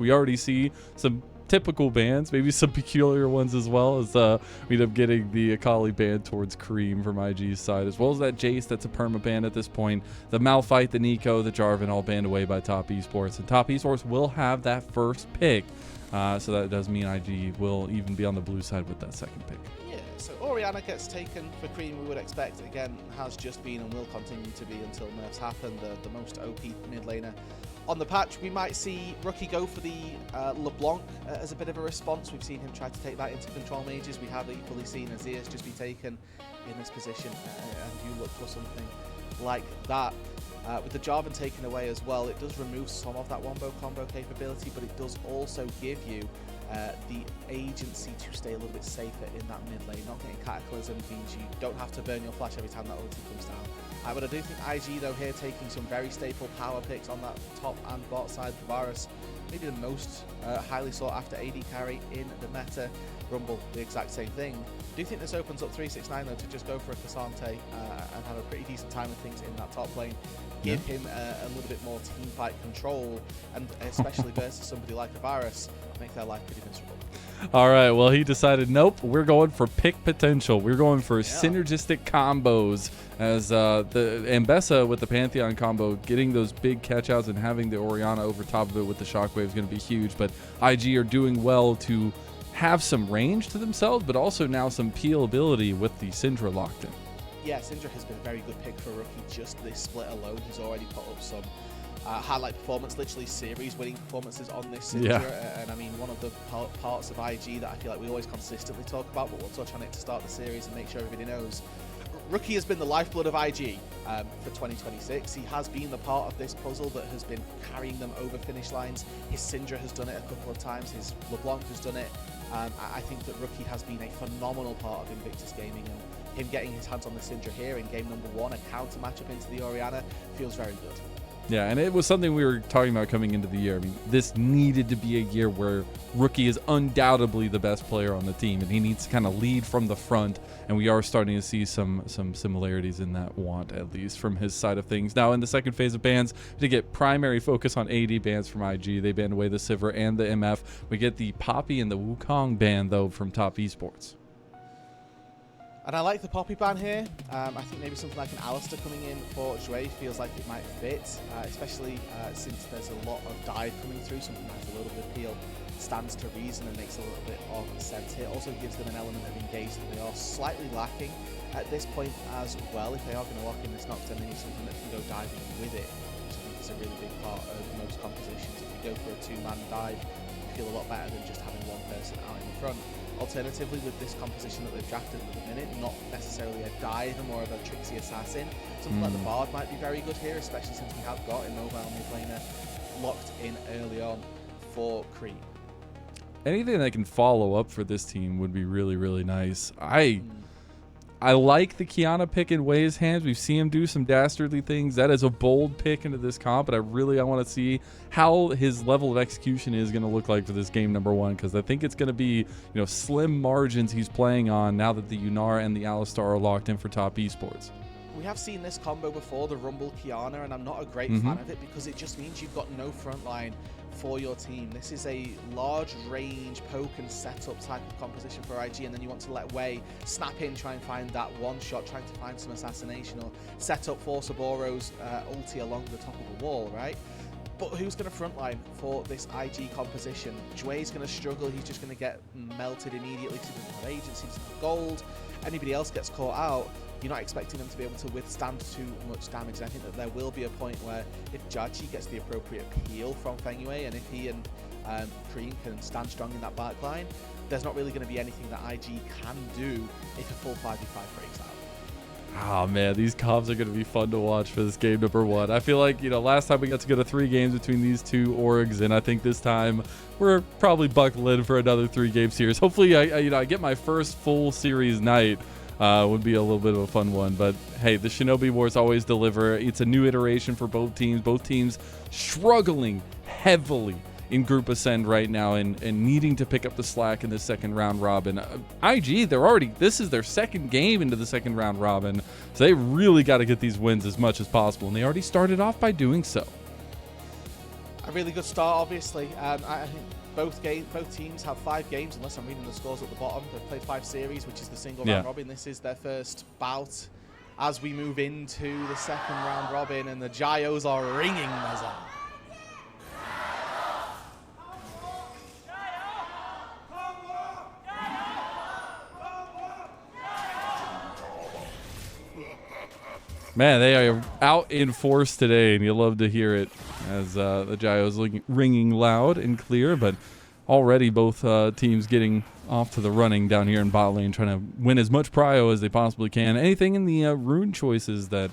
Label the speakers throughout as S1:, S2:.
S1: We already see some typical bans, maybe some peculiar ones as well, as we end up getting the Akali ban towards Creme from IG's side, as well as that Jace that's a perma ban at this point. The Malphite, the Nico, the Jarvan all banned away by Top Esports, and Top Esports will have that first pick, so that does mean IG will even be on the blue side with that second pick.
S2: Yeah, so Orianna gets taken for Creme, we would expect. Again, has just been and will continue to be until nerfs happen, the most OP mid laner on the patch. We might see Rookie go for the LeBlanc as a bit of a response. We've seen him try to take that into control mages. We have equally seen Azias just be taken in this position, and you look for something like that. With the Jarvan taken away as well, it does remove some of that wombo combo capability, but it does also give you the agency to stay a little bit safer in that mid lane. Not getting Cataclysm means you don't have to burn your flash every time that ulti comes down. But I do think IG, though, here taking some very staple power picks on that top and bot side. Varus, maybe the most highly sought after AD carry in the meta. Rumble, the exact same thing. I do think this opens up 369 though to just go for a Cassante and have a pretty decent time with things in that top lane. Give him a little bit more team fight control, and especially versus somebody like a Varus, make their life pretty miserable.
S1: All right, well, he decided, nope, we're going for pick potential. We're going for synergistic combos, as the Ambessa with the Pantheon combo, getting those big catch-outs and having the Orianna over top of it with the Shockwave is going to be huge. But IG are doing well to have some range to themselves, but also now some peel ability with the Syndra locked in.
S2: Yeah, Syndra has been a very good pick for a rookie just this split alone. He's already put up some highlight performance, literally series-winning performances on this Syndra. And I mean, one of the parts of IG that I feel like we always consistently talk about, but we'll touch on it to start the series and make sure everybody knows. Rookie has been the lifeblood of IG for 2026. He has been the part of this puzzle that has been carrying them over finish lines. His Syndra has done it a couple of times. His LeBlanc has done it. I think that Rookie has been a phenomenal part of Invictus Gaming, and him getting his hands on the Syndra here in game number 1, a counter matchup into the Orianna, feels very good.
S1: Yeah, and it was something we were talking about coming into the year. I mean, this needed to be a year where Rookie is undoubtedly the best player on the team, and he needs to kind of lead from the front, and we are starting to see some similarities in that want, at least from his side of things. Now, in the second phase of bans, to get primary focus on AD bans from IG, they banned away the Sivir and the MF. We get the Poppy and the Wukong ban, though, from Top Esports.
S2: And I like the Poppy ban here. I think maybe something like an Alistair coming in for Jwei feels like it might fit, especially since there's a lot of dive coming through. Something that has a little bit of peel stands to reason and makes a little bit of sense here. Also gives them an element of engage that they are slightly lacking at this point as well. If they are going to lock in this Nox, then they need something that can go diving with it, which I think is a really big part of most compositions. If you go for a 2-man dive, you feel a lot better than just having one person out in the front. Alternatively, with this composition that they've drafted at the minute, not necessarily a dive, more of a tricksy assassin. Something like the Bard might be very good here, especially since we have got a mobile mid laner locked in early on for Creme.
S1: Anything that can follow up for this team would be really, really nice. I like the Kiana pick in Jwei's hands. We've seen him do some dastardly things. That is a bold pick into this comp, but I want to see how his level of execution is going to look like for this game number 1, because I think it's going to be, slim margins he's playing on now that the Yunar and the Alistar are locked in for Top Esports.
S2: We have seen this combo before, the Rumble Kiana, and I'm not a great fan of it because it just means you've got no front line for your team. This is a large range poke and setup type of composition for IG, and then you want to let Jwei snap in, try and find that one shot, trying to find some assassination or set up for Soboro's ulti along the top of the wall, right? But who's going to frontline for this IG composition? Jwei's going to struggle. He's just going to get melted immediately because he doesn't have agency, doesn't have gold. Anybody else gets caught out, you're not expecting them to be able to withstand too much damage. And I think that there will be a point where if JiaQi gets the appropriate peel from Fengyue, and if he and Creme can stand strong in that back line, there's not really going to be anything that IG can do if a full 5v5 breaks out.
S1: Oh man, these comps are going to be fun to watch for this game number 1. I feel like, last time we got to go to 3 games between these two orgs, and I think this time we're probably buckling in for another 3-game series. Hopefully, I get my first full series night. Would be a little bit of a fun one, but hey, the Shinobi Wars always deliver. It's a new iteration for both teams struggling heavily in Group Ascend right now and needing to pick up the slack in the second round robin. IG, this is their second game into the second round robin, so they really got to get these wins as much as possible, and they already started off by doing so.
S2: A really good start, obviously. I think both teams have 5 games, unless I'm reading the scores at the bottom. They've played 5 series, which is the single round robin. This is their first bout as we move into the second round robin, and the Gyos are ringing Mazel.
S1: Man, they are out in force today, and you love to hear it as the Gyos ringing loud and clear. But already both teams getting off to the running down here in bot lane, trying to win as much prio as they possibly can. Anything in the rune choices that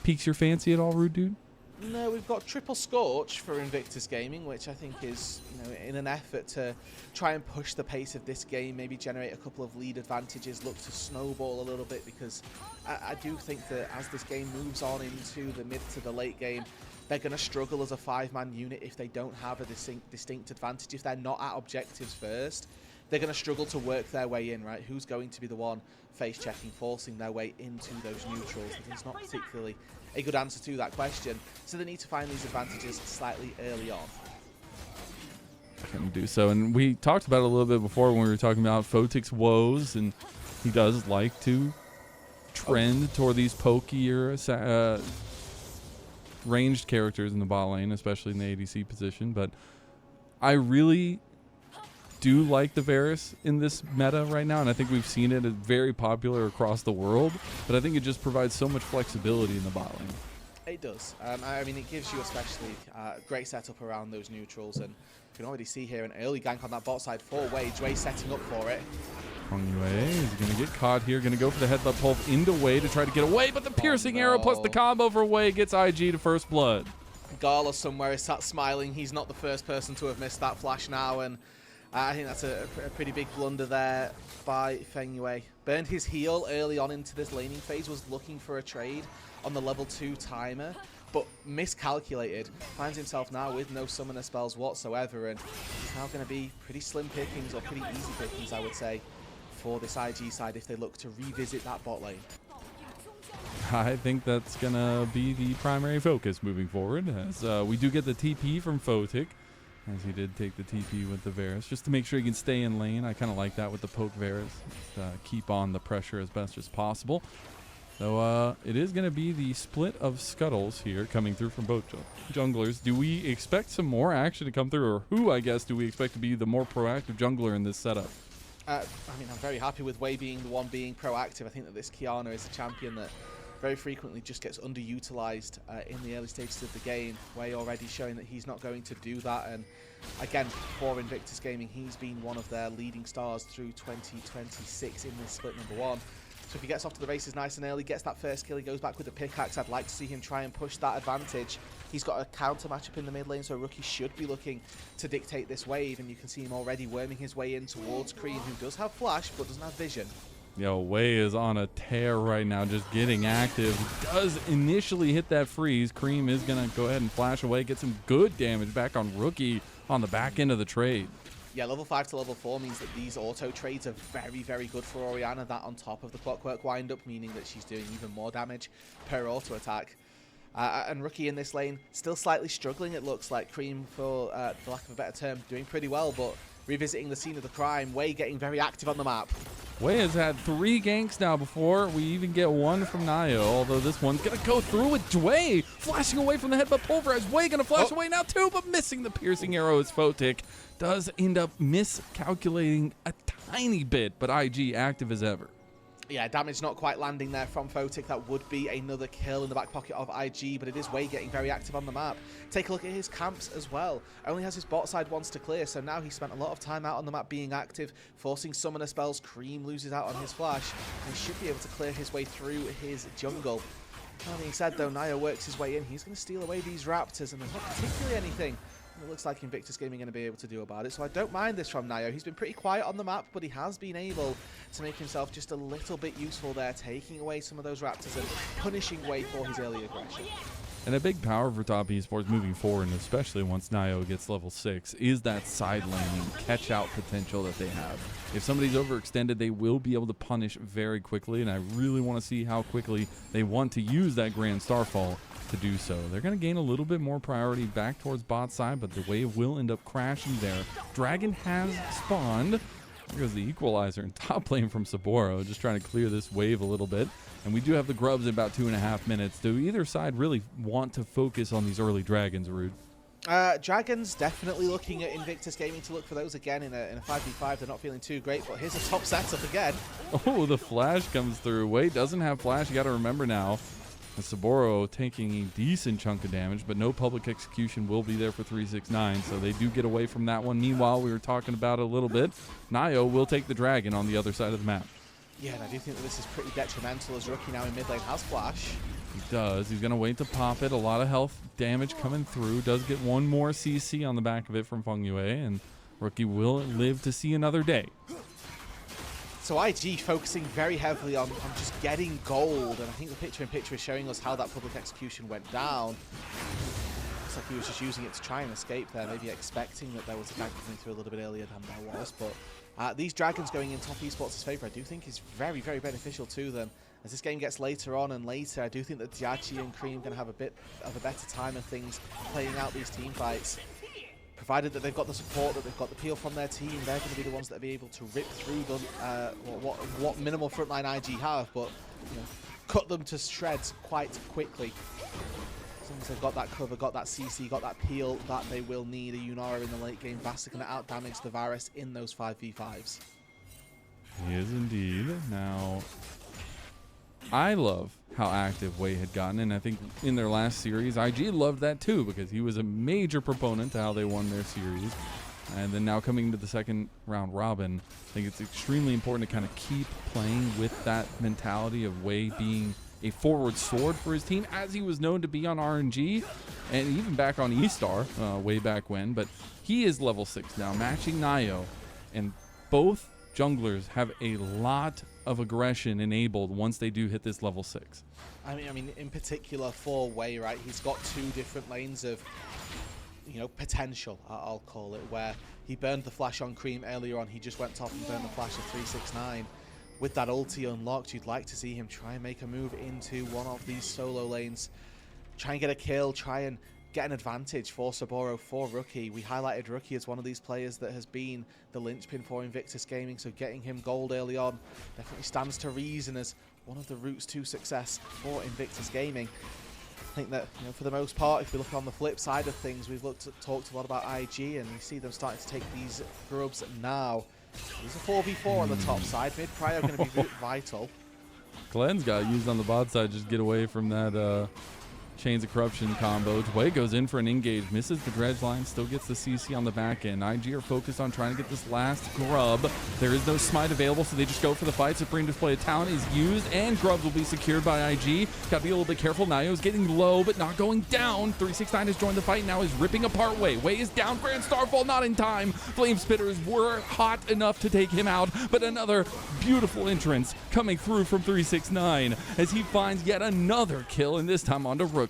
S1: piques your fancy at all, Roodood?
S2: No, we've got triple Scorch for Invictus Gaming, which I think is, in an effort to try and push the pace of this game, maybe generate a couple of lead advantages, look to snowball a little bit, because I do think that as this game moves on into the mid to the late game, they're going to struggle as a 5-man unit if they don't have a distinct advantage. If they're not at objectives first, they're going to struggle to work their way in, right? Who's going to be the one face-checking, forcing their way into those neutrals? It's not particularly a good answer to that question, so they need to find these advantages slightly early on.
S1: Can do so, and we talked about it a little bit before when we were talking about Photic's woes, and he does like to trend toward these pokier ranged characters in the bot lane, especially in the ADC position. But I really do like the Varus in this meta right now, and I think we've seen it as very popular across the world, but I think it just provides so much flexibility in the bot lane.
S2: It does. I mean, it gives you especially great setup around those neutrals, and you can already see here an early gank on that bot side for Jwei. Jwei setting up for it.
S1: Fengyue is going to get caught here, going to go for the headbutt pull into Jwei to try to get away, but the piercing arrow plus the combo for Jwei gets IG to first blood.
S2: Gala somewhere is sat smiling. He's not the first person to have missed that flash now, and I think that's a pretty big blunder there by Fengyue. Burned his heal early on into this laning phase, was looking for a trade on the level 2 timer, but miscalculated. Finds himself now with no summoner spells whatsoever, and he's now going to be pretty slim pickings, or pretty easy pickings, I would say, for this IG side if they look to revisit that bot lane.
S1: I think that's going to be the primary focus moving forward, as we do get the TP from Photic, as he did take the TP with the Varus, just to make sure he can stay in lane. I kind of like that with the poke Varus, keep on the pressure as best as possible. So it is going to be the split of scuttles here coming through from both junglers. Do we expect some more action to come through, or who, I guess, do we expect to be the more proactive jungler in this setup?
S2: I mean, I'm very happy with Jwei being the one being proactive. I think that this Qiyana is a champion that very frequently just gets underutilized in the early stages of the game. Jwei already showing that he's not going to do that, and again, for Invictus Gaming, he's been one of their leading stars through 2026 in this split number 1. So if he gets off to the races nice and early, gets that first kill, he goes back with the pickaxe. I'd like to see him try and push that advantage. He's got a counter matchup in the mid lane, so Rookie should be looking to dictate this wave, and you can see him already worming his way in towards Creme, who does have flash but doesn't have vision.
S1: Yo, Jwei is on a tear right now, just getting active. Does initially hit that freeze. Creme is going to go ahead and flash away, get some good damage back on Rookie on the back end of the trade.
S2: Yeah, level 5 to level 4 means that these auto trades are very, very good for Orianna. That on top of the Clockwork wind-up, meaning that she's doing even more damage per auto attack. And Rookie in this lane, still slightly struggling, it looks like. Creme, for lack of a better term, doing pretty well, but revisiting the scene of the crime. Jwei getting very active on the map.
S1: Jwei has had 3 ganks now before we even get one from NaiYou, although this one's going to go through with Jwei flashing away from the headbutt pulverize. Jwei going to flash away now too, but missing the piercing arrow as Photic does end up miscalculating a tiny bit, but IG active as ever.
S2: Yeah, damage not quite landing there from Photic. That would be another kill in the back pocket of IG, but it is Jwei getting very active on the map. Take a look at his camps as well. Only has his bot side once to clear, so now he spent a lot of time out on the map being active, forcing summoner spells. Creme loses out on his flash, and he should be able to clear his way through his jungle. That being said, though, NaiYou works his way in. He's going to steal away these Raptors, and there's not particularly anything it looks like Invictus Gaming going to be able to do about it, so I don't mind this from NaiYou. He's been pretty quiet on the map, but he has been able to make himself just a little bit useful there, taking away some of those Raptors and punishing Jwei for his early aggression.
S1: And a big power for top esports moving forward, and especially once NaiYou gets level 6, is that side laning catch-out potential that they have. If somebody's overextended, they will be able to punish very quickly, and I really want to see how quickly they want to use that Grand Starfall to do so. They're going to gain a little bit more priority back towards bot side, but the wave will end up crashing there. Dragon has spawned. There goes the equalizer in top lane from Soboro, just trying to clear this wave a little bit. And we do have the grubs in about 2.5 minutes. Do either side really want to focus on these early dragons, Rood?
S2: Dragons definitely looking at Invictus Gaming to look for those again in a 5v5. They're not feeling too great, but here's a top setup again.
S1: Oh, the flash comes through. Jwei doesn't have flash. You got to remember now. Soboro taking a decent chunk of damage, but no public execution will be there for 369, so they do get away from that one. Meanwhile, we were talking about it a little bit. NaiYou will take the dragon on the other side of the map.
S2: Yeah, and I do think that this is pretty detrimental as Rookie now in mid lane has flash.
S1: He does. He's going to wait to pop it. A lot of health damage coming through. Does get one more CC on the back of it from Fengyue, and Rookie will live to see another day.
S2: So IG focusing very heavily on just getting gold, and I think the picture-in-picture is showing us how that public execution went down. Looks like he was just using it to try and escape there, maybe expecting that there was a gank coming through a little bit earlier than there was, but these dragons going in top esports' favour I do think is very, very beneficial to them. As this game gets later on and later, I do think that JiaQi and Creme are going to have a bit of a better time of things playing out these team fights. Provided that they've got the support, that they've got the peel from their team, they're going to be the ones that are able to rip through the, what minimal frontline IG have, but you know, cut them to shreds quite quickly. As long as they've got that cover, got that CC, got that peel that they will need. A Yunara in the late game, vastly going to out-damage the Varus in those 5v5s.
S1: He is indeed. Now, I love how active Jwei had gotten, and I think in their last series, IG loved that too, because he was a major proponent to how they won their series. And then now coming to the second round robin, I think it's extremely important to kind of keep playing with that mentality of Jwei being a forward sword for his team, as he was known to be on RNG, and even back on E-Star way back when. But he is level 6 now, matching NaiYou, and both junglers have a lot of aggression enabled once they do hit this level 6.
S2: I mean, in particular for Jwei, right? He's got two different lanes of, you know, potential, I'll call it, where he burned the flash on Creme earlier on. He just went top and burned the flash of 369. With that ulti unlocked, you'd like to see him try and make a move into one of these solo lanes, try and get a kill, try and get an advantage for Soboro, for Rookie. We highlighted Rookie as one of these players that has been the linchpin for Invictus Gaming, so getting him gold early on definitely stands to reason as one of the routes to success for Invictus Gaming. I think that, you know, for the most part, if we look on the flip side of things, we've talked a lot about IG, and we see them starting to take these grubs now. There's a 4v4 on the top side. Mid-prio going to be vital.
S1: Glenn's got used on the bot side, just get away from that Chains of Corruption combo. Jwei goes in for an engage, misses the dredge line, still gets the CC on the back end. IG are focused on trying to get this last grub. There is no smite available, so they just go for the fight. Supreme Display of Talent is used, and grubs will be secured by IG. Got to be a little bit careful. NaiYou is getting low, but not going down. 369 has joined the fight, now is ripping apart Jwei. Jwei is down. Grand Starfall not in time. Flame Spitters were hot enough to take him out, but another beautiful entrance coming through from 369 as he finds yet another kill, and this time onto Rookie.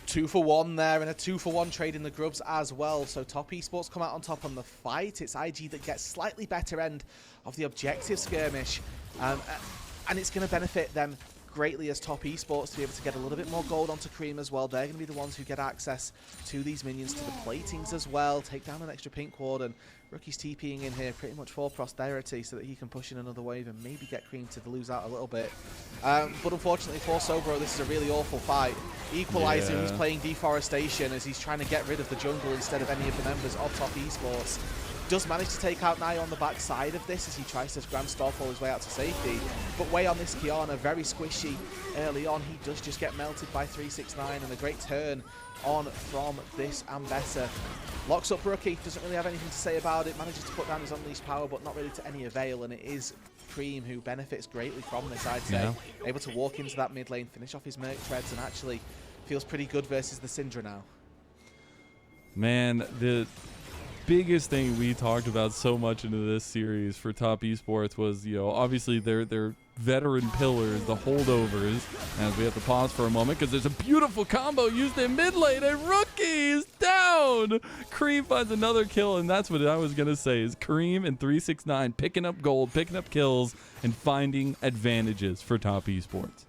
S2: 2 for 1 there, and a 2 for 1 trade in the grubs as well. So top esports come out on top on the fight. It's IG that gets slightly better end of the objective skirmish, and it's going to benefit them greatly as top esports to be able to get a little bit more gold onto Creme as well. They're going to be the ones who get access to these minions, to the platings as well, take down an extra pink ward, and Rookie's TPing in here pretty much for prosperity so that he can push in another wave and maybe get Creme to lose out a little bit. But unfortunately for Soboro, this is a really awful fight. Equalizer, who's playing Deforestation as he's trying to get rid of the jungle instead of any of the members of top esports. Does manage to take out NaiYou on the back side of this as he tries to Grand Starfall his way out to safety. But Jwei on this Kiana, very squishy early on. He does just get melted by 369, and a great turn on from this Ambessa. Locks up Rookie, doesn't really have anything to say about it, manages to put down his unleashed power, but not really to any avail, and it is Creme who benefits greatly from this, I'd say. Yeah. Able to walk into that mid lane, finish off his Merc Treads, and actually feels pretty good versus the Syndra now.
S1: Man, the biggest thing we talked about so much into this series for top esports was, you know, obviously their veteran pillars, the holdovers, as we have to pause for a moment because there's a beautiful combo used in mid lane, and Rookie is down. Creme finds another kill, and that's what I was going to say is Creme and 369 picking up gold, picking up kills, and finding advantages for Top Esports.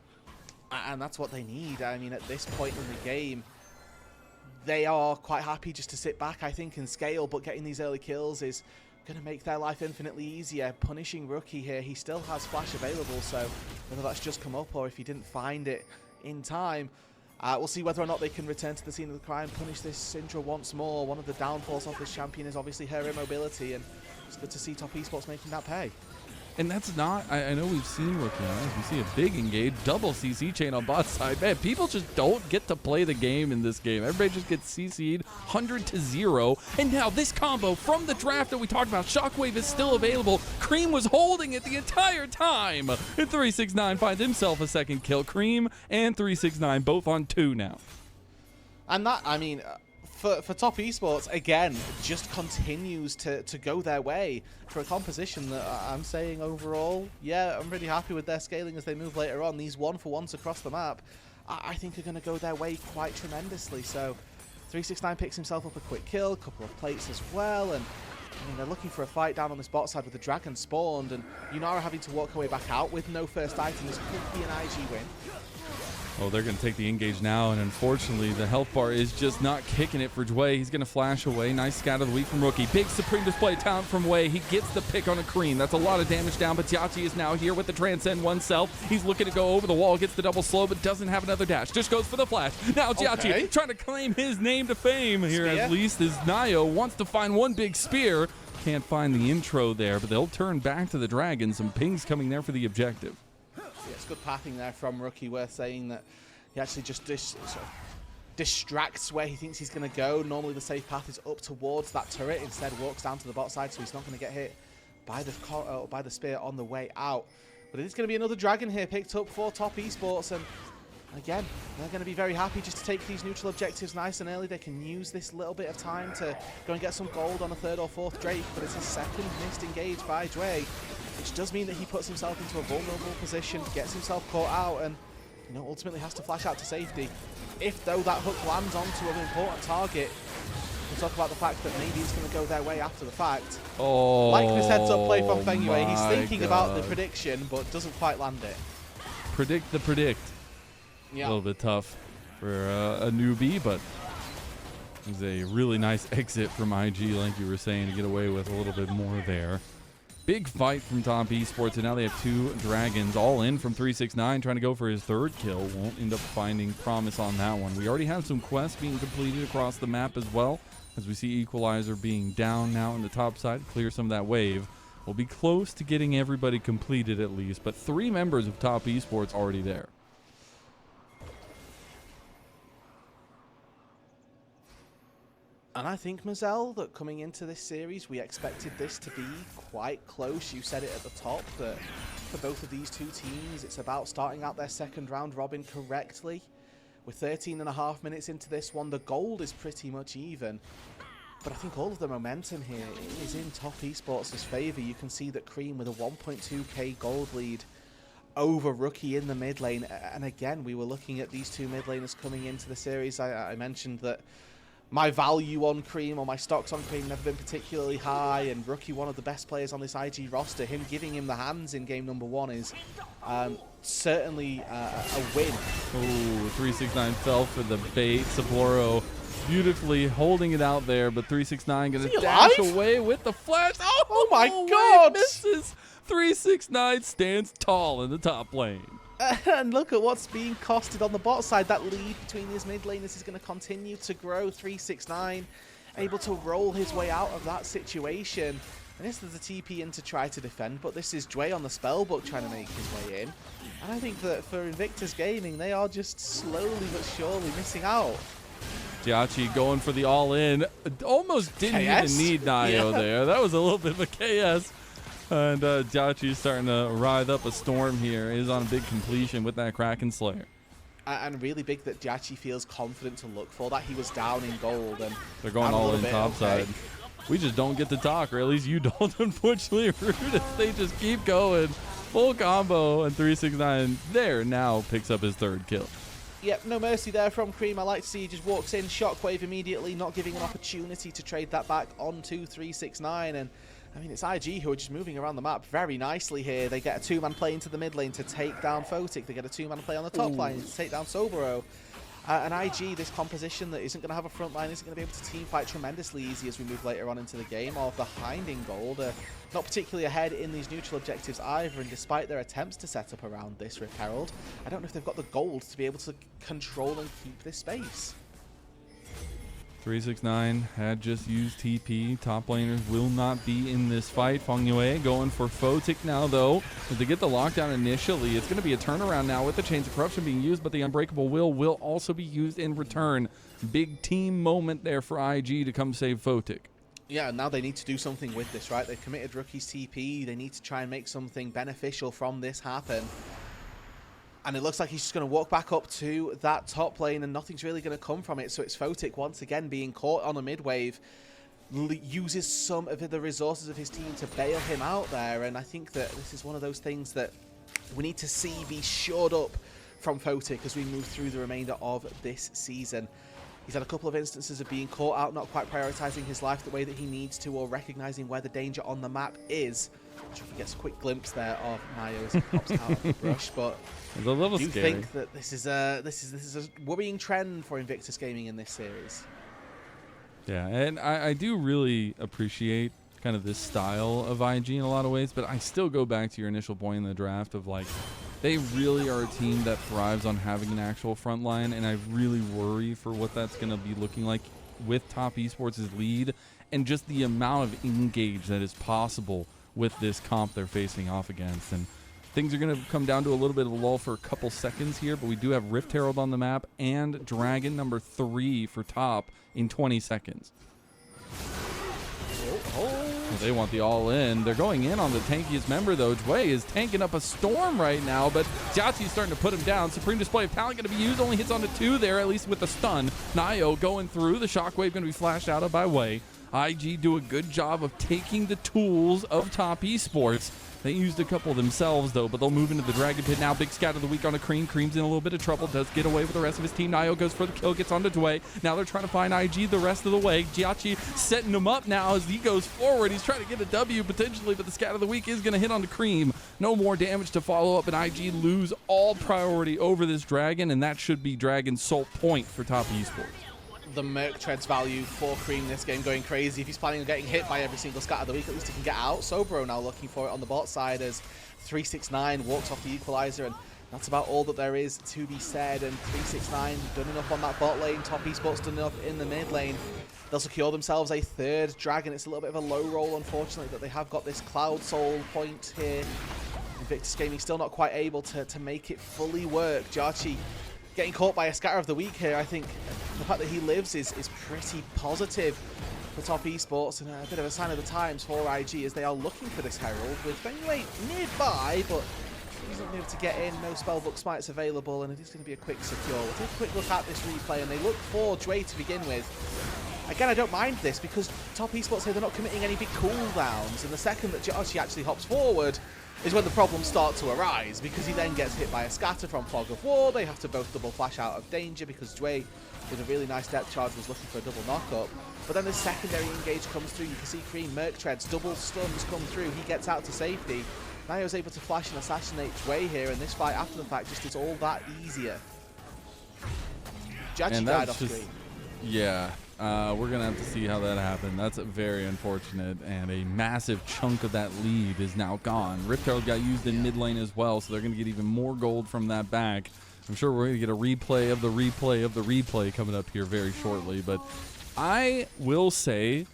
S2: And that's what they need. I mean, at this point in the game, they are quite happy just to sit back, I think, and scale, but getting these early kills is going to make their life infinitely easier. Punishing Rookie here, he still has flash available, so whether that's just come up or if he didn't find it in time, we'll see whether or not they can return to the scene of the crime, punish this Syndra once more. One of the downfalls of this champion is obviously her immobility, and it's good to see Top Esports making that pay.
S1: And that's not, I know we've seen Rookie on this. We see a big engage, double CC chain on bot side. Man, people just don't get to play the game in this game. Everybody just gets CC'd 100-0. And now this combo from the draft that we talked about, Shockwave is still available. Creme was holding it the entire time. And 369 finds himself a second kill. Creme and 369 both on 2 now.
S2: And that, I mean, for Top Esports, again, just continues to go their way for a composition that I'm saying overall, yeah, I'm really happy with their scaling as they move later on. These 1-for-1s across the map, I think are going to go their way quite tremendously. So 369 picks himself up a quick kill, a couple of plates as well, and I mean, they're looking for a fight down on this bot side with the dragon spawned, and Yunara having to walk her way back out with no first item. This could be an IG win.
S1: Oh, they're going to take the engage now, and unfortunately, the health bar is just not kicking it for Jwei. He's going to flash away. Nice scout of the week from Rookie. Big supreme display talent from Jwei. He gets the pick on a Creme. That's a lot of damage down, but JiaQi is now here with the transcend oneself. He's looking to go over the wall, gets the double slow, but doesn't have another dash. Just goes for the flash. Now JiaQi trying to claim his name to fame here, at least, as NaiYou wants to find one big spear. Can't find the intro there, but they'll turn back to the dragon. Some pings coming there for the objective.
S2: Yeah, it's good pathing there from Rookie, worth saying that he actually just sort of distracts where he thinks he's going to go. Normally the safe path is up towards that turret. Instead walks down to the bot side, so he's not going to get hit by the spear on the way out. But it is going to be another dragon here picked up for Top Esports. And again, they're going to be very happy just to take these neutral objectives nice and early. They can use this little bit of time to go and get some gold on a 3rd or 4th Drake. But it's his second missed engage by Jwei, which does mean that he puts himself into a vulnerable position, gets himself caught out, and ultimately has to flash out to safety. If, though, that hook lands onto an important target, we'll talk about the fact that maybe it's going to go their way after the fact.
S1: Oh,
S2: like this heads-up play from Fengyue. He's thinking about the prediction, but doesn't quite land it.
S1: Predict the predict.
S2: Yeah.
S1: A little bit tough for a newbie, but it was a really nice exit from IG, like you were saying, to get away with a little bit more there. Big fight from Top Esports, and now they have 2 dragons all in from 369, trying to go for his 3rd kill. Won't end up finding promise on that one. We already have some quests being completed across the map as well, as we see Equalizer being down now in the top side, clear some of that wave. We'll be close to getting everybody completed at least, but 3 members of Top Esports already there.
S2: And I think, Mazel, that coming into this series, we expected this to be quite close. You said it at the top, that for both of these 2 teams, it's about starting out their 2nd round robin correctly. We're 13.5 minutes into this one. The gold is pretty much even. But I think all of the momentum here is in Top Esports' favour. You can see that Creme with a 1.2k gold lead over Rookie in the mid lane. And again, we were looking at these 2 mid laners coming into the series. I mentioned that my value on Creme, or my stocks on Creme, never been particularly high, and Rookie, one of the best players on this IG roster, him giving him the hands in game number 1 is certainly a win.
S1: Oh, 369 fell for the bait. Soboro beautifully holding it out there, but 369 going to dash away with the flash.
S2: Oh my God!
S1: Misses. 369 stands tall in the top lane.
S2: And look at what's being costed on the bot side. That lead between these mid laners is going to continue to grow. 369 able to roll his way out of that situation. And this is the TP in to try to defend, but this is Jwei on the spellbook trying to make his way in. And I think that for Invictus Gaming, they are just slowly but surely missing out.
S1: JiaQi going for the all-in. Almost didn't even need NaiYou there. That was a little bit of a KS. And JiaQi is starting to ride up a storm here. Is on a big completion with that Kraken Slayer.
S2: And really big that JiaQi feels confident to look for that. He was down in gold. And
S1: they're going all in top side. We just don't get to talk, or at least you don't, unfortunately, Roodood. They just keep going. full combo, and 369 there now picks up his 3rd kill.
S2: Yep, no mercy there from Creme. I like to see he just walks in, shockwave immediately, not giving an opportunity to trade that back onto 369. And I mean, it's IG who are just moving around the map very nicely here. They get a 2-man play into the mid lane to take down Photic. They get a 2-man play on the top line to take down Soboro. And IG, this composition that isn't going to have a front line, isn't going to be able to team fight tremendously easy as we move later on into the game. Or behind in gold, not particularly ahead in these neutral objectives either. And despite their attempts to set up around this Rift Herald, I don't know if they've got the gold to be able to control and keep this space.
S1: 369 had just used TP. Top laners will not be in this fight. Fengyue going for Photic now, though. If they get the lockdown initially, it's going to be a turnaround now with the Chains of Corruption being used, but the Unbreakable will also be used in return. Big team moment there for IG to come save Photic.
S2: Yeah, now they need to do something with this, right? They've committed Rookie's TP. They need to try and make something beneficial from this happen. And it looks like he's just going to walk back up to that top lane and nothing's really going to come from it. So it's Photic once again being caught on a mid wave. Uses some of the resources of his team to bail him out there. And I think that this is one of those things that we need to see be shored up from Photic as we move through the remainder of this season. He's had a couple of instances of being caught out, not quite prioritizing his life the way that he needs to, or recognizing where the danger on the map is. I'm sure he gets a quick glimpse there of NaiYou as he pops out of the brush, but
S1: it's a little
S2: do you
S1: scary.
S2: think that this is a worrying trend for Invictus Gaming in this series?
S1: Yeah, and I do really appreciate kind of this style of IG in a lot of ways, but I still go back to your initial point in the draft of like, they really are a team that thrives on having an actual front line, and I really worry for what that's going to be looking like with Top Esports' lead and just the amount of engage that is possible with this comp they're facing off against. And things are going to come down to a little bit of a lull for a couple seconds here, but we do have Rift Herald on the map and Dragon number 3 for top in 20 seconds. Well, they want the all-in. They're going in on the tankiest member, though. Jwei is tanking up a storm right now, but JiaQi is starting to put him down. Supreme Display of Talent going to be used. Only hits onto 2 there, at least with the stun. NaiYou going through. The shockwave going to be flashed out of by Jwei. IG do a good job of taking the tools of Top Esports. They used a couple themselves, though, but they'll move into the Dragon Pit now. Big scat of the week on a Creme. Creme's in a little bit of trouble. Does get away with the rest of his team. NaiYou goes for the kill, gets onto Jwei. Now they're trying to find IG the rest of the way. JiaQi setting him up now as he goes forward. He's trying to get a W potentially, but the scat of the week is going to hit onto Creme. No more damage to follow up, and IG lose all priority over this Dragon, and that should be Dragon's sole point for Top Esports.
S2: The Merc Treads value for Creme this game going crazy. If he's planning on getting hit by every single scat of the week, at least he can get out. Soboro now looking for it on the bot side as 369 walks off the equalizer, and that's about all that there is to be said. And 369 done enough on that bot lane. Top Esports done enough in the mid lane. They'll secure themselves a 3rd Dragon. It's a little bit of a low roll, unfortunately, that they have got this Cloud Soul point here. Invictus Gaming still not quite able to make it fully work. JiaQi getting caught by a scatter of the week here. I think the fact that he lives is pretty positive for Top Esports, and a bit of a sign of the times for IG as they are looking for this Herald with Fengyue nearby, but he's not able to get in. No spellbook smites available, and it is going to be a quick secure. We'll take a quick look at this replay, and they look for Jwei to begin with. Again, I don't mind this because Top Esports say they're not committing any big cooldowns, and the second that JiaQi actually hops forward is when the problems start to arise, because he then gets hit by a scatter from Fog of War. They have to both double flash out of danger because Jwei, with a really nice depth charge, was looking for a double knockup. But then the secondary engage comes through. You can see Creme Merc Treads, double stuns come through. He gets out to safety. NaiYou's able to flash and assassinate Jwei here, and this fight after the fact just is all that easier. JiaQi died off screen.
S1: Yeah. We're going to have to see how that happened. That's very unfortunate, and a massive chunk of that lead is now gone. Rift Herald got used in mid lane as well, so they're going to get even more gold from that back. I'm sure we're going to get a replay of the replay of the replay coming up here very shortly, but I will say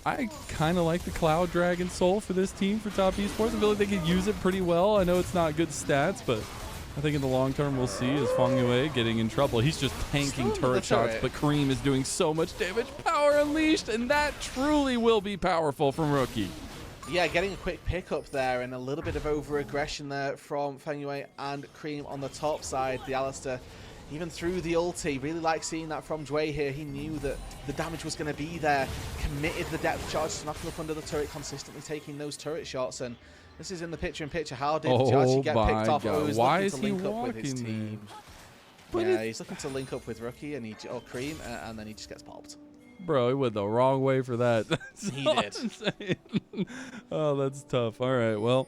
S1: I kind of like the Cloud Dragon Soul for this team for Top Esports. I feel like they could use it pretty well. I know it's not good stats, but I think in the long term we'll see is Fengyue getting in trouble. He's just tanking turret shots, but Creme is doing so much damage. Power unleashed, and that truly will be powerful from Rookie.
S2: Yeah, getting a quick pickup there and a little bit of over-aggression there from Fengyue and Creme on the top side. The Alistair, even through the ulti. Really like seeing that from Jwei here. He knew that the damage was going to be there. Committed the depth charge to knock him up under the turret, consistently taking those turret shots. And this is in the picture-in-picture. How did JiaQi get picked off? Oh, he's
S1: Why
S2: looking
S1: is
S2: to
S1: he
S2: link up with his
S1: walking
S2: team. Yeah, he's looking to link up with Rookie or Creme, and then he just gets popped.
S1: Bro, he went the wrong way for that.
S2: He did.
S1: Oh, that's tough. All right, well,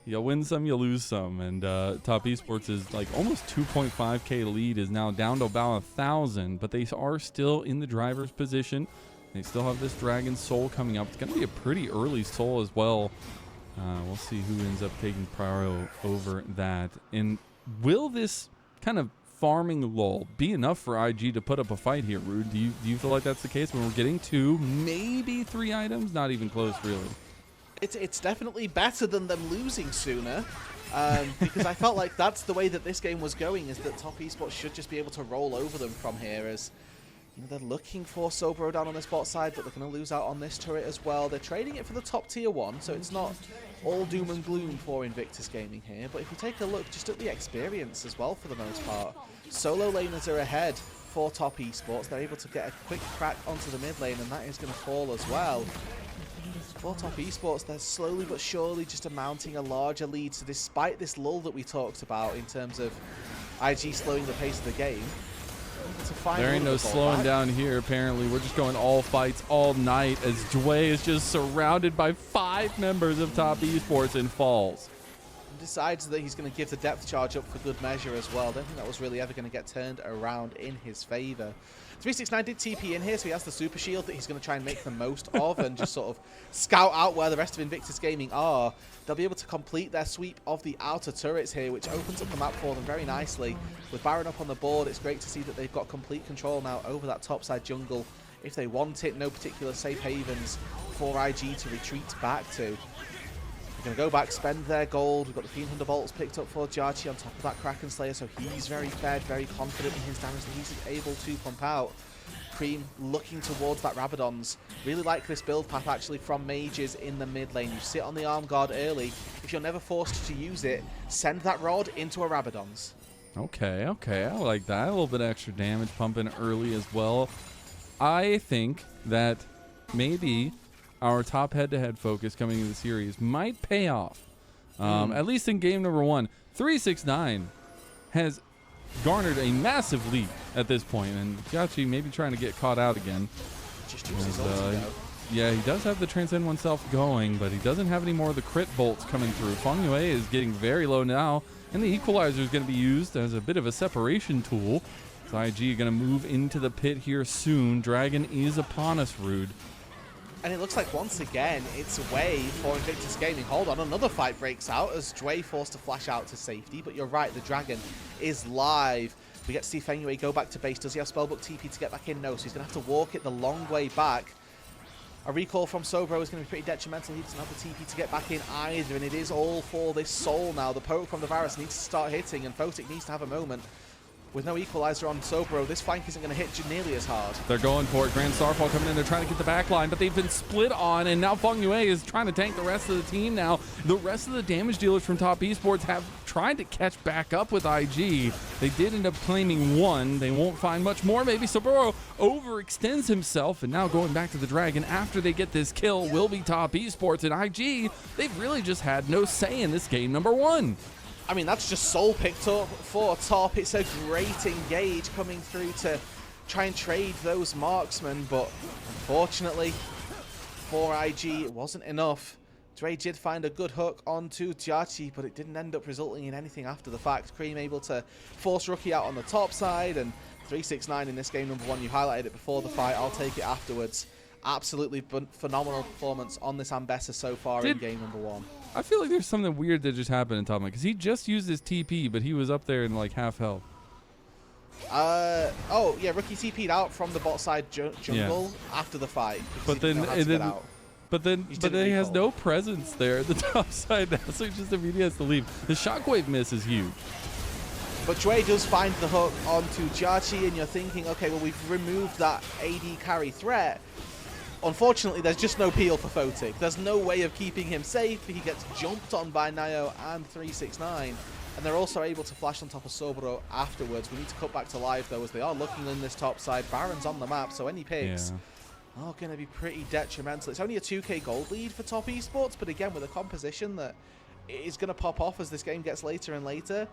S1: you win some, you lose some. And Top Esports is like almost 2.5K lead, is now down to about 1,000, but they are still in the driver's position. They still have this Dragon Soul coming up. It's going to be a pretty early Soul as well. We'll see who ends up taking priority over that. And will this kind of farming lull be enough for IG to put up a fight here, Rude? Do you feel like that's the case when we're getting 2, maybe 3 items? Not even close, really.
S2: It's definitely better than them losing sooner, because I felt like that's the way that this game was going, is that Top Esports should just be able to roll over them from here, as you know, they're looking for Soboro down on the spot side, but they're going to lose out on this turret as well. They're trading it for the top tier 1, so it's not all doom and gloom for Invictus Gaming here. But if you take a look just at the experience as well, for the most part, solo laners are ahead for Top Esports. They're able to get a quick crack onto the mid lane, and that is going to fall as well. For Top Esports, they're slowly but surely just mounting a larger lead. So despite this lull that we talked about in terms of IG slowing the pace of the game,
S1: there ain't no slowing down here, apparently. We're just going all fights all night as Jwei is just surrounded by 5 members of Top Esports and falls.
S2: Decides that he's going to give the depth charge up for good measure as well. Don't think that was really ever going to get turned around in his favor. 369 did TP in here, so he has the super shield that he's going to try and make the most of and just sort of scout out where the rest of Invictus Gaming are. They'll be able to complete their sweep of the outer turrets here, which opens up the map for them very nicely. With Baron up on the board, it's great to see that they've got complete control now over that topside jungle. If they want it, no particular safe havens for IG to retreat back to. They're going to go back, spend their gold. We've got the Fiend Hunter bolts picked up for JiaQi on top of that Kraken Slayer, so he's very fed, very confident in his damage that he's able to pump out. Creme looking towards that Rabadons. Really like this build path actually from mages in the mid lane. You sit on the arm guard early. If you're never forced to use it, send that rod into a Rabadons.
S1: Okay, I like that. A little bit extra damage pumping early as well. I think that maybe our top head-to-head focus coming into the series might pay off. At least in game number 1. 369 has garnered a massive lead at this point, and JiaQi maybe trying to get caught out again.
S2: Just use his ulti though.
S1: Yeah, he does have the Transcend oneself going, but he doesn't have any more of the crit bolts coming through. Fengyue is getting very low now, and the Equalizer is going to be used as a bit of a separation tool. So IG going to move into the pit here soon. Dragon is upon us, Rude.
S2: And it looks like once again it's Jwei for Invictus Gaming. Hold on, another fight breaks out as Jwei forced to flash out to safety. But you're right, the Dragon is live. We get to see Fengyue go back to base. Does he have Spellbook TP to get back in? No, so he's going to have to walk it the long way back. A recall from Soboro is going to be pretty detrimental. He doesn't have the TP to get back in either, and it is all for this soul now. The poke from the Varus needs to start hitting, and Photic needs to have a moment. With no equalizer on Soboro, this flank isn't going to hit nearly as hard.
S1: They're going for it. Grand Starfall coming in. They're trying to get the back line, but they've been split on, and now Fengyue is trying to tank the rest of the team now. The rest of the damage dealers from Top Esports have tried to catch back up with IG. They did end up claiming 1. They won't find much more. Maybe Soboro overextends himself, and now going back to the Dragon after they get this kill will be Top Esports. And IG, they've really just had no say in this game number 1.
S2: I mean, that's just soul picked up for top. It's a great engage coming through to try and trade those marksmen, but unfortunately for IG, it wasn't enough. Jwei did find a good hook onto JiaQi, but it didn't end up resulting in anything after the fact. Creme able to force Rookie out on the top side, and 369 in this game number 1. You highlighted it before the fight. I'll take it afterwards. Absolutely phenomenal performance on this Ambessa so far in game number 1.
S1: I feel like there's something weird that just happened in top lane, because he just used his TP, but he was up there in like half health.
S2: Oh yeah, Rookie TP'd out from the bot side jungle after the fight.
S1: But then he has no presence there at the top side now, so he just immediately has to leave. The shockwave miss is huge.
S2: But Jwei does find the hook onto JiaQi, and you're thinking, okay, well, we've removed that AD carry threat. Unfortunately, there's just no peel for Photic. There's no way of keeping him safe. He gets jumped on by NaiYou and 369. And they're also able to flash on top of Soboro afterwards. We need to cut back to live, though, as they are looking in this top side. Baron's on the map, so any picks are going to be pretty detrimental. It's only a 2k gold lead for top esports, but again, with a composition that is going to pop off as this game gets later and later,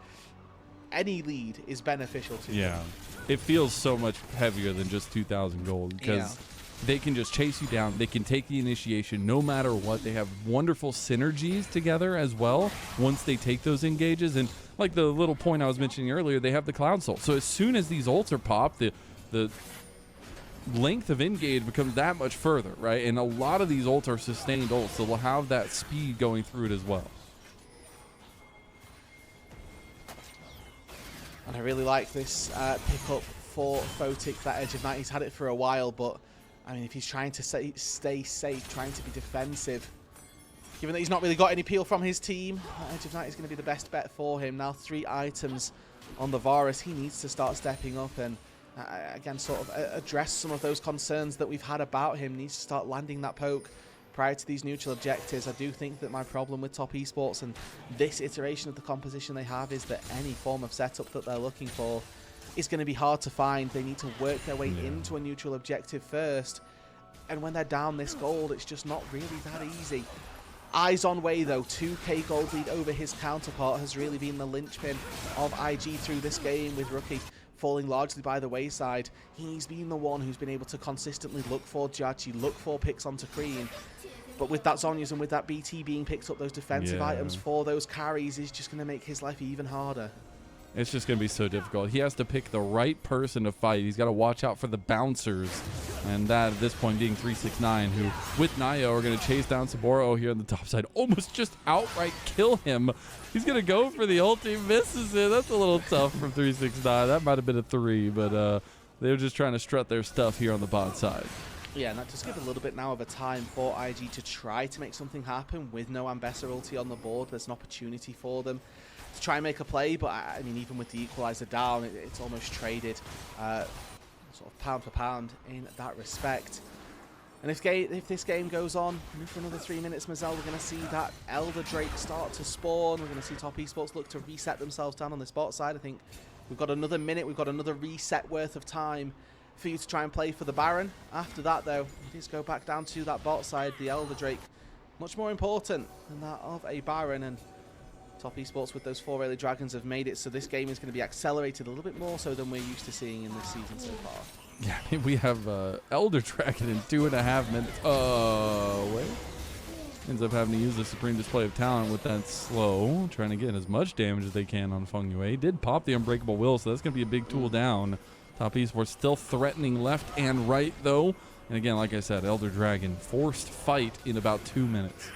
S2: any lead is beneficial to them.
S1: It feels so much heavier than just 2,000 gold, because they can just chase you down. They can take the initiation no matter what. They have wonderful synergies together as well once they take those engages. And like the little point I was mentioning earlier, they have the Cloud Soul. So as soon as these ults are popped, the length of engage becomes that much further, right? And a lot of these ults are sustained ults, so they'll have that speed going through it as well.
S2: And I really like this pickup for Photic, that Edge of Night. He's had it for a while, but I mean, if he's trying to stay safe, trying to be defensive, given that he's not really got any peel from his team, Edge of Night is going to be the best bet for him. Now 3 items on the Varus. He needs to start stepping up and, again, sort of address some of those concerns that we've had about him. Needs to start landing that poke prior to these neutral objectives. I do think that my problem with top esports and this iteration of the composition they have is that any form of setup that they're looking for is going to be hard to find. They need to work their way into a neutral objective first, and when they're down this gold, it's just not really that easy. Eyes on Jwei, though. 2k gold lead over his counterpart has really been the linchpin of IG through this game, with Rookie falling largely by the wayside. He's been the one who's been able to consistently look for JiaQi, look for picks onto Creme. But with that Zhonya's and with that BT being picked up, those defensive items for those carries is just going to make his life even harder.
S1: It's just going to be so difficult. He has to pick the right person to fight. He's got to watch out for the bouncers. And that, at this point, being 369, who, with NaiYou, are going to chase down Soboro here on the top side. Almost just outright kill him. He's going to go for the ult. He misses it. That's a little tough from 369. That might have been a 3, but they were just trying to strut their stuff here on the bot side.
S2: Yeah, and that does give a little bit now of a time for IG to try to make something happen. With no Ambessa ulti on the board, there's an opportunity for them to try and make a play, but I mean, even with the equalizer down, it's almost traded sort of pound for pound in that respect. And if this game goes on for another 3 minutes, Mazel, we're going to see that Elder Drake start to spawn. We're going to see top esports look to reset themselves down on this bot side. I think we've got another minute, we've got another reset worth of time for you to try and play for the Baron. After that, though, you just go back down to that bot side. The Elder Drake, much more important than that of a Baron, and top esports with those 4 early dragons have made it so this game is going to be accelerated a little bit more so than we're used to seeing in this season so far.
S1: Yeah, I mean, we have Elder Dragon in 2.5 minutes. Wait. Ends up having to use the supreme display of talent with that slow, trying to get as much damage as they can on Fengyue. Did pop the Unbreakable Will, so that's going to be a big tool down. Top esports still threatening left and right, though. And again, like I said, Elder Dragon forced fight in about 2 minutes.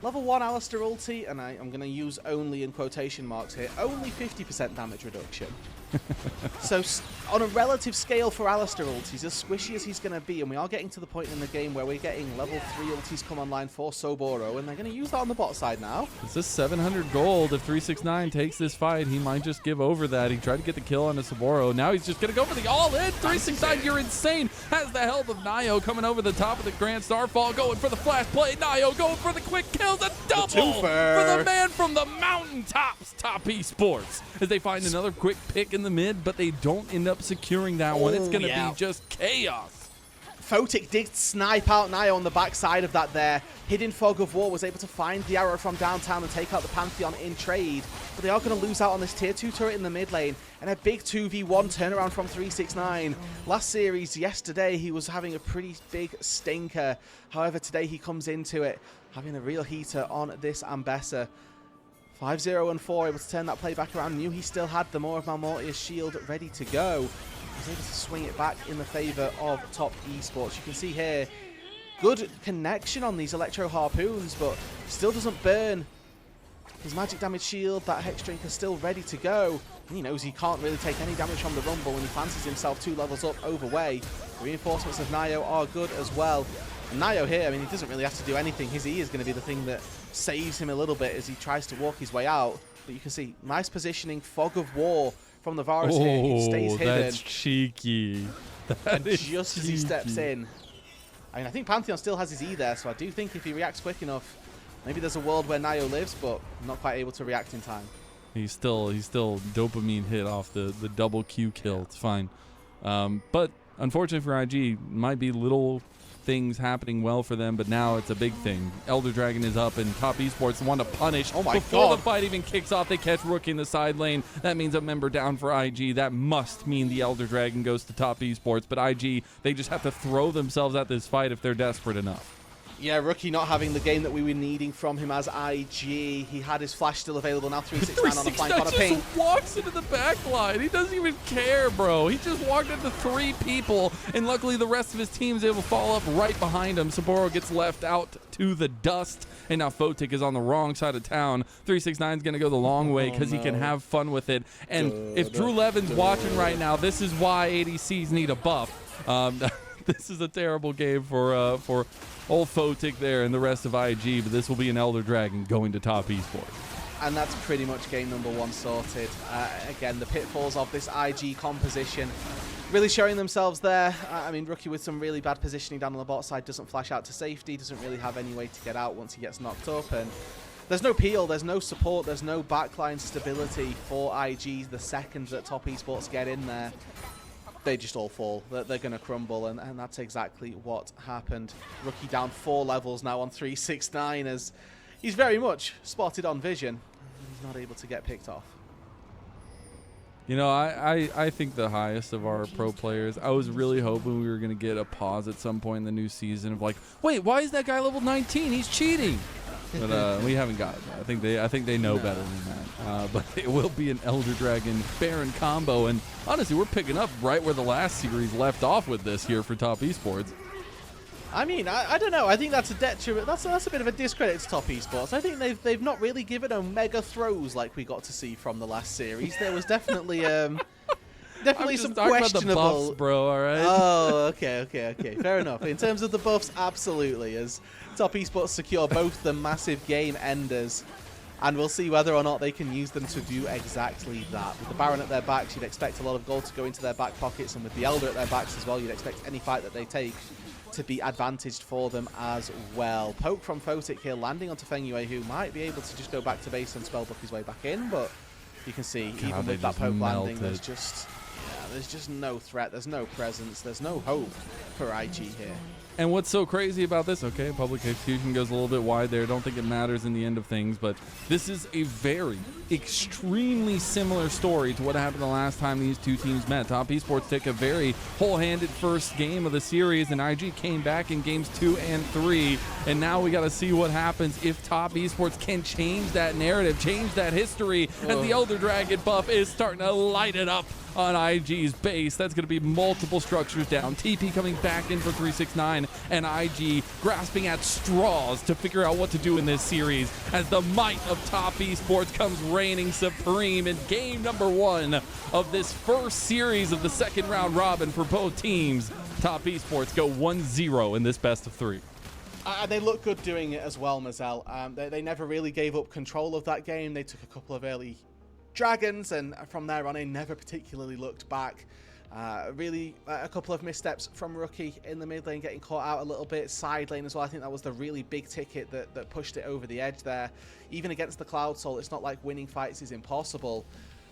S2: Level 1 Alistair ulti, and I'm going to use only in quotation marks here, only 50% damage reduction. So on a relative scale for Alistair ultis, as squishy as he's going to be, and we are getting to the point in the game where we're getting level 3 ultis come online for Soboro, and they're going to use that on the bot side now.
S1: It's just 700 gold. If 369 takes this fight, he might just give over that. He tried to get the kill on the Soboro. Now he's just going to go for the all-in. 369, you're insane. Has the help of NaiYou coming over the top of the Grand Starfall, going for the flash play. NaiYou going for the quick kills. A double for the man from the mountaintops, top esports, as they find another quick pick in the mid, but they don't end up securing that one. It's going to be just chaos.
S2: Photic did snipe out NaiYou on the backside of that there. Hidden Fog of War was able to find the arrow from downtown and take out the Pantheon in trade, but they are going to lose out on this tier 2 turret in the mid lane, and a big 2v1 turnaround from 369. Last series, yesterday, he was having a pretty big stinker. However, today he comes into it having a real heater on this Ambessa. 5-0 and 4, able to turn that play back around. Knew he still had the Maw of Malmortia's shield ready to go. Was able to swing it back in the favor of top esports. You can see here, good connection on these electro harpoons, but still doesn't burn his magic damage shield. That Hex Drink is still ready to go. And he knows he can't really take any damage from the Rumble, and he fancies himself 2 levels up over Jwei. The reinforcements of NaiYou are good as well. And NaiYou here, I mean, he doesn't really have to do anything. His E is going to be the thing that saves him a little bit as he tries to walk his way out. But you can see, nice positioning, Fog of War from the Varus here. He stays hidden.
S1: That's cheeky.
S2: And just as he steps in, I mean, I think Pantheon still has his E there, so I do think if he reacts quick enough, maybe there's a world where NaiYou lives, but not quite able to react in time.
S1: He's still dopamine hit off the double Q kill. It's fine. But unfortunately for IG, might be little things happening well for them, but now it's a big thing. Elder Dragon is up, and Top Esports want to punish.
S2: Oh my
S1: Before
S2: God.
S1: the fight even kicks off, they catch Rookie in the side lane. That means a member down for IG. That must mean the Elder Dragon goes to Top Esports, but IG, they just have to throw themselves at this fight if they're desperate enough.
S2: Yeah, Rookie not having the game that we were needing from him as IG. He had his flash still available now. 369 on the flank on a ping.
S1: Just walks into the back line. He doesn't even care, bro. He just walked into 3 people, and luckily the rest of his team is able to follow up right behind him. Soboro gets left out to the dust, and now Photic is on the wrong side of town. 369 is going to go the long way because he can have fun with it. And if Drew Levin's watching right now, this is why ADCs need a buff. This is a terrible game for old Photic there and the rest of IG, but this will be an Elder Dragon going to Top Esports.
S2: And that's pretty much game number 1 sorted. Again, the pitfalls of this IG composition really showing themselves there. I mean, Rookie with some really bad positioning down on the bot side doesn't flash out to safety, doesn't really have any way to get out once he gets knocked up, and there's no peel, there's no support, there's no backline stability for IG the second that Top Esports get in there. They just all fall. They're going to crumble, and that's exactly what happened. Rookie down 4 levels now on 369 as he's very much spotted on vision. He's not able to get picked off.
S1: You know, I think the highest of our pro players, I was really hoping we were going to get a pause at some point in the new season of like, wait, why is that guy level 19? He's cheating. But we haven't gotten that. I think they know better than that. But it will be an Elder Dragon Baron combo, and honestly, we're picking up right where the last series left off with this here for Top Esports.
S2: I mean, I don't know. I think that's a detriment. That's a bit of a discredit to Top Esports. I think they've not really given them mega throws like we got to see from the last series. There was definitely definitely some questionable.
S1: About the buffs, bro. All right.
S2: Oh, okay. Fair enough. In terms of the buffs, absolutely. As Top Esports secure both the massive game enders, and we'll see whether or not they can use them to do exactly that. With the Baron at their backs, you'd expect a lot of gold to go into their back pockets, and with the Elder at their backs as well, you'd expect any fight that they take to be advantaged for them as well. Poke from Photic here, landing onto Fengyue, who might be able to just go back to base and spellbook his way back in, but you can see, even with that poke landing, there's just no threat, there's no presence, there's no hope for IG here.
S1: And what's so crazy about this, okay, public execution goes a little bit wide there. Don't think it matters in the end of things, but this is a very, extremely similar story to what happened the last time these two teams met. Top Esports took a very whole-handed first game of the series, and IG came back in games 2 and 3, and now we got to see what happens if Top Esports can change that narrative, change that history, and the Elder Dragon buff is starting to light it up on IG's base. That's going to be multiple structures down. TP coming back in for 369, and IG grasping at straws to figure out what to do in this series as the might of Top Esports comes reigning supreme in game number 1 of this first series of the second round robin for both teams. Top Esports go 1-0 in this best of 3.
S2: They look good doing it as well, Mazel. They never really gave up control of that game. They took a couple of early dragons, and from there on, they never particularly looked back. Really, a couple of missteps from Rookie in the mid lane, getting caught out a little bit. Side lane as well. I think that was the really big ticket that pushed it over the edge there. Even against the Cloud Soul, it's not like winning fights is impossible.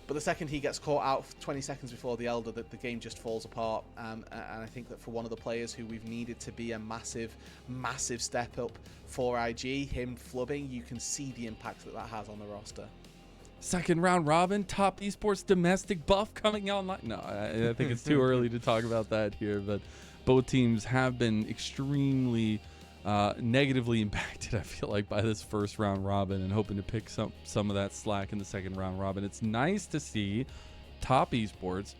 S2: But the second he gets caught out 20 seconds before the Elder, the game just falls apart. And I think that for one of the players who we've needed to be a massive, massive step up for IG, him flubbing, you can see the impact that has on the roster.
S1: Second round robin, Top Esports domestic buff coming online. No, I think it's too early to talk about that here, but both teams have been extremely negatively impacted, I feel like, by this first round robin, and hoping to pick some of that slack in the second round robin. It's nice to see Top Esports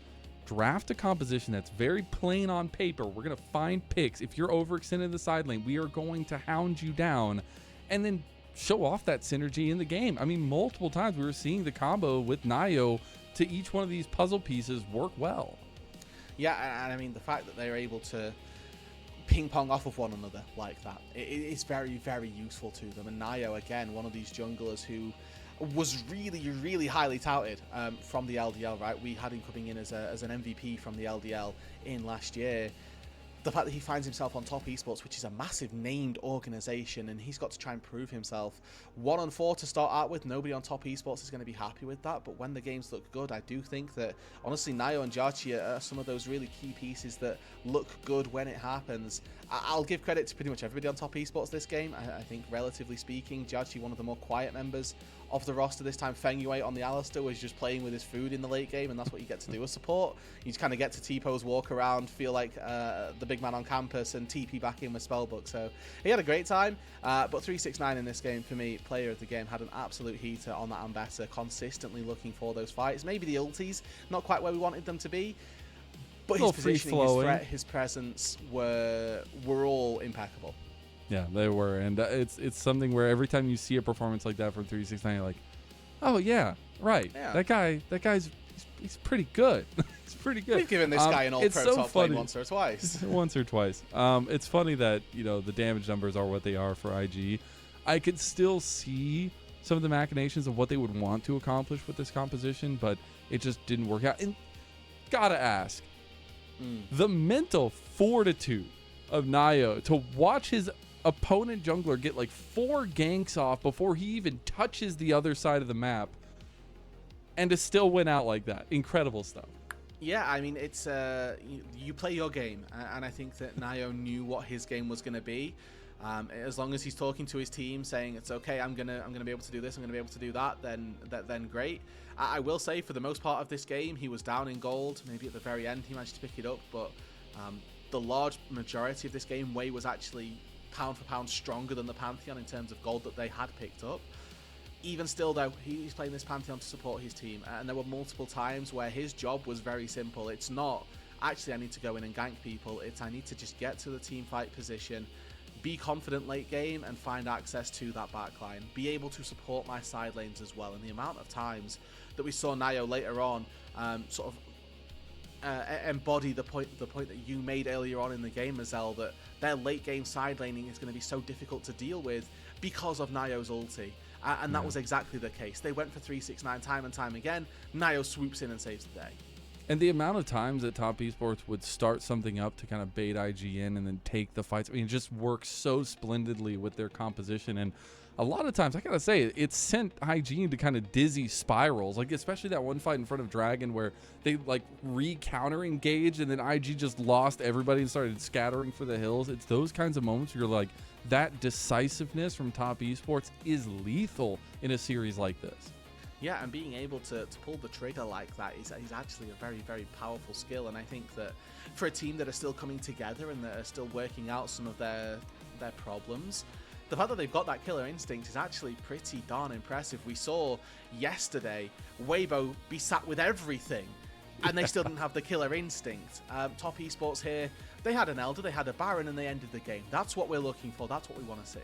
S1: draft a composition that's very plain on paper. We're going to find picks. If you're overextended in the side lane, we are going to hound you down, and then show off that synergy in the game. I mean, multiple times we were seeing the combo with NaiYou to each one of these puzzle pieces work well. Yeah,
S2: and I mean, the fact that they're able to ping pong off of one another like that, it's very, very useful to them. And NaiYou, again, one of these junglers who was really, really highly touted from the LDL, right? We had him coming in as an MVP from the LDL in last year. the fact that he finds himself on Top Esports, which is a massive named organization, and he's got to try and prove himself. 1-4 to start out with, nobody on Top Esports is going to be happy with that, but when the games look good, I do think that, honestly, NaiYou and JiaQi are some of those really key pieces that look good when it happens. I'll give credit to pretty much everybody on Top Esports this game. I think, relatively speaking, JiaQi, one of the more quiet members of the roster this time. Fengyue on the Alistair was just playing with his food in the late game, and that's what you get to do as support. You just kind of get to T-pose, walk around, feel like the big man on campus, and TP back in with Spellbook. So he had a great time, but 369 in this game, for me, player of the game, had an absolute heater on that Ambassador, consistently looking for those fights. Maybe the ultis, not quite where we wanted them to be, but his positioning, his threat, his presence were all impeccable.
S1: Yeah, they were, and it's something where every time you see a performance like that from 369, you're like, oh yeah, right, yeah. that guy's he's pretty good. He's pretty good.
S2: We've given this guy an all-pro top lane once or twice.
S1: Once or twice. It's funny that, you know, the damage numbers are what they are for IG. I could still see some of the machinations of what they would want to accomplish with this composition, but it just didn't work out. And gotta ask, the mental fortitude of NaiYou to watch his opponent jungler get like 4 ganks off before he even touches the other side of the map, and to still win out like that. Incredible stuff.
S2: Yeah, I mean, it's you play your game, and I think that NaiYou knew what his game was going to be. As long as he's talking to his team, saying it's okay, I'm gonna be able to do this, I'm gonna be able to do that, then great. I will say, for the most part of this game, he was down in gold. Maybe at the very end he managed to pick it up, but the large majority of this game, Jwei was actually pound for pound stronger than the Pantheon in terms of gold that they had picked up. Even still, though, he's playing this Pantheon to support his team, and there were multiple times where his job was very simple. It's not, actually, I need to go in and gank people. It's, I need to just get to the team fight position, be confident late game, and find access to that backline. Be able to support my side lanes as well. And the amount of times that we saw NaiYou later on sort of embody the point that you made earlier on in the game, Mazel, that their late game side laning is going to be so difficult to deal with because of NaiYou's ulti. And that was exactly the case. They went for 369 time and time again. NaiYou swoops in and saves the day.
S1: And the amount of times that Top Esports would start something up to kind of bait IG in and then take the fights, I mean, it just works so splendidly with their composition. And a lot of times, I gotta say, it sent IG into kind of dizzy spirals, like especially that one fight in front of Dragon where they like re-counter engaged and then IG just lost everybody and started scattering for the hills. It's those kinds of moments where you're like, that decisiveness from Top Esports is lethal in a series like this.
S2: Yeah, and being able to pull the trigger like that is actually a very, very powerful skill. And I think that for a team that are still coming together and that are still working out some of their problems, the fact that they've got that killer instinct is actually pretty darn impressive. We saw yesterday Weibo be sat with everything, and they still didn't have the killer instinct. Top Esports here, they had an Elder, they had a Baron, and they ended the game. That's what we're looking for. That's what we want to see.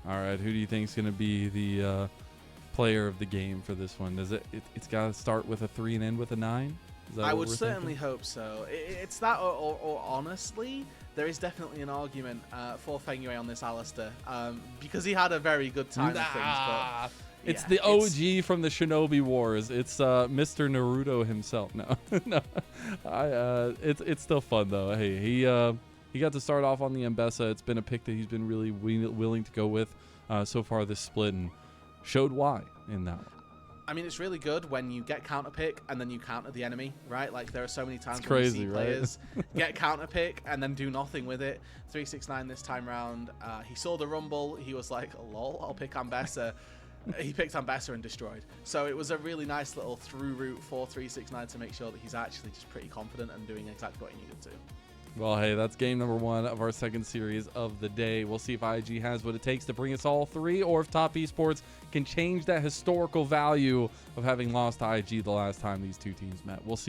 S2: All
S1: right, who do you think is going to be the player of the game for this one? Does it's got to start with a 3 and end with a 9?
S2: I would certainly hope so. It's that, or honestly, there is definitely an argument for Fengyue on this Alistair, because he had a very good time with things. But
S1: it's the OG from the Shinobi Wars. It's Mr. Naruto himself. No, no, it's still fun though. Hey, he got to start off on the Mbessa. It's been a pick that he's been really willing to go with so far this split, and showed why in that one.
S2: I mean, it's really good when you get counter pick and then you counter the enemy, right? Like, there are so many times when you see players get counter pick and then do nothing with it. 369 this time round, he saw the rumble, he was like, lol, I'll pick Ambessa. He picked Ambessa and destroyed. So it was a really nice little through route for 369 to make sure that he's actually just pretty confident and doing exactly what he needed to.
S1: Well, hey, that's game number 1 of our second series of the day. We'll see if IG has what it takes to bring us all 3, or if Top Esports can change that historical value of having lost to IG the last time these two teams met. We'll see.